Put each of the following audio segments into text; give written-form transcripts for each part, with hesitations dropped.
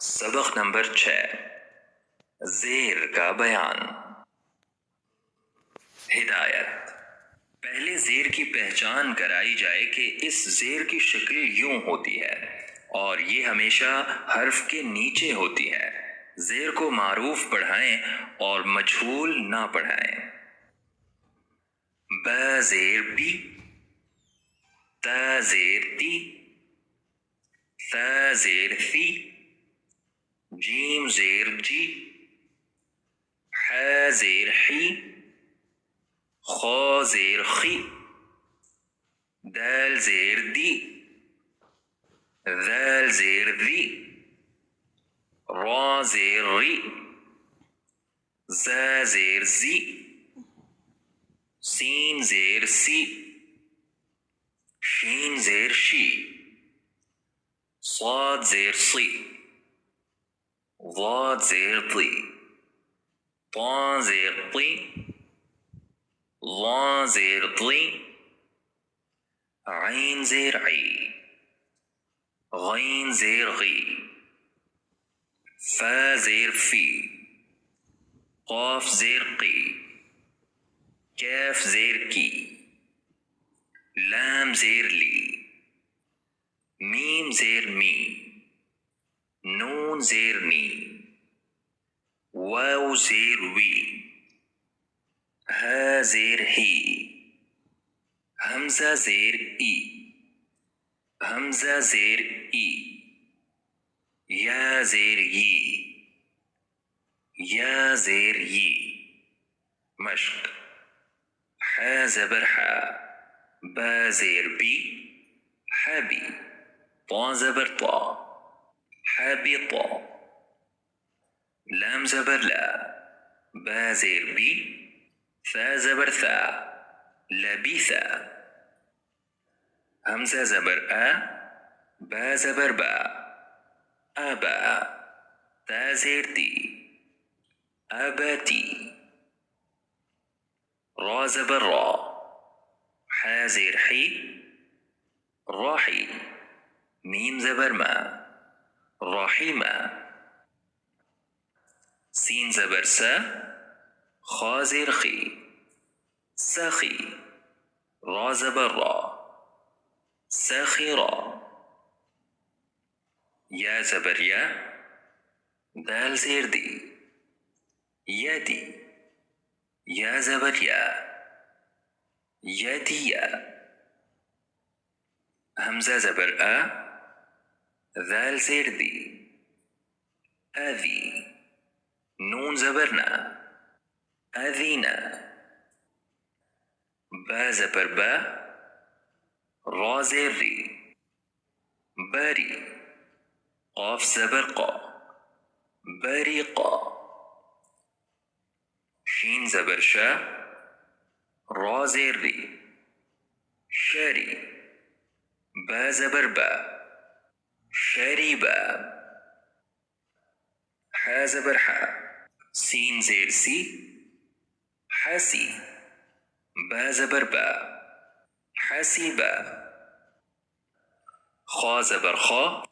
سبق نمبر 6 زیر کا بیان۔ ہدایت۔ پہلے زیر کی پہچان کرائی جائے کہ اس زیر کی شکل یوں ہوتی ہے اور یہ ہمیشہ حرف کے نیچے ہوتی ہے۔ زیر کو معروف پڑھائیں اور مجہول نہ پڑھائیں۔ ب زیر بی، ت زیر تی، ث زیر ثی، جیم زیر جی، ح زیر حی، خ زیر خی، دال زیر دی، ذال زیر ذی، را زیر ری، ز زیر زی، سین زیر سی، شین زیر شی، صاد زیر صی، ضاد زیر طی، طا زیر طی، ظا زیر طی، عین زیر عی، غین زیر غی، ف زیر فی، قاف زیر قی، کیف زیر کی، لام زیر لی، میم زیر می، نون زیر نی، واو زیر وی، ہ زیر ہی، حمزہ زیر ای، حمزہ زیر ای، یا زیر یی، یا زیر یی۔ مشق۔ ح زبر ح، ب زیر بی، حبی، طا زبر طا، حبطا، لام زبر لا، با زیر بی، ثا زبر ثا، لبثا، حمزہ زبر ا، با زبر با، ابا، تا زیر تی، ابتی، را زبر را، ح زیر حی، راحی، میم زبر ما، رحیما، سین زبر سا، خا زیر خی، سخی، را زبر را، سخرا، یا زبر یا، دال زیر دی، یدی، یا زبر یا، یدیا، حمزہ زبر ا، ذال زیر دی، اذی، نون زبر نا، اذینا، با زبر با، را زیر ری، بری، قاف زبر قا، بریقا، شین زبر شا، را زیر ری، شری، با زبر با، شریبا، ح زبر ح، سین زیر سی، حسی، با زبر با، حسیبا، خا زبر خا،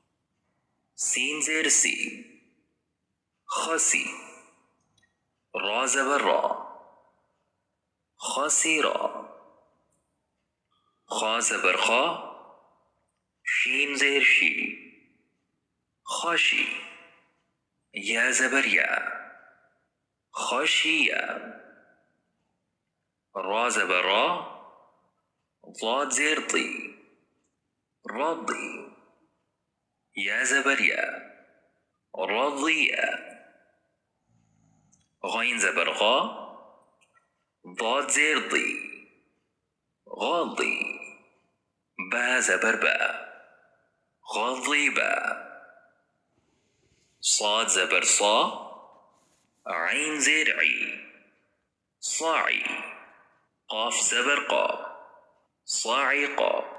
سین زیر سی، خسی، را زبر را، خسیرا، خا زبر خا، شین زیر شی، خشی، یا زبر یا، خشیا، را زبر را، ضاد زیر طی، رضی، یا زبر یا، رضیا، غین زبر غا، ضاد زیر طی، غضی، با زبر با، غضیبا، صاد زبر صا، عین زیر عی، صاعی، قاف زبر قا، صاعقا،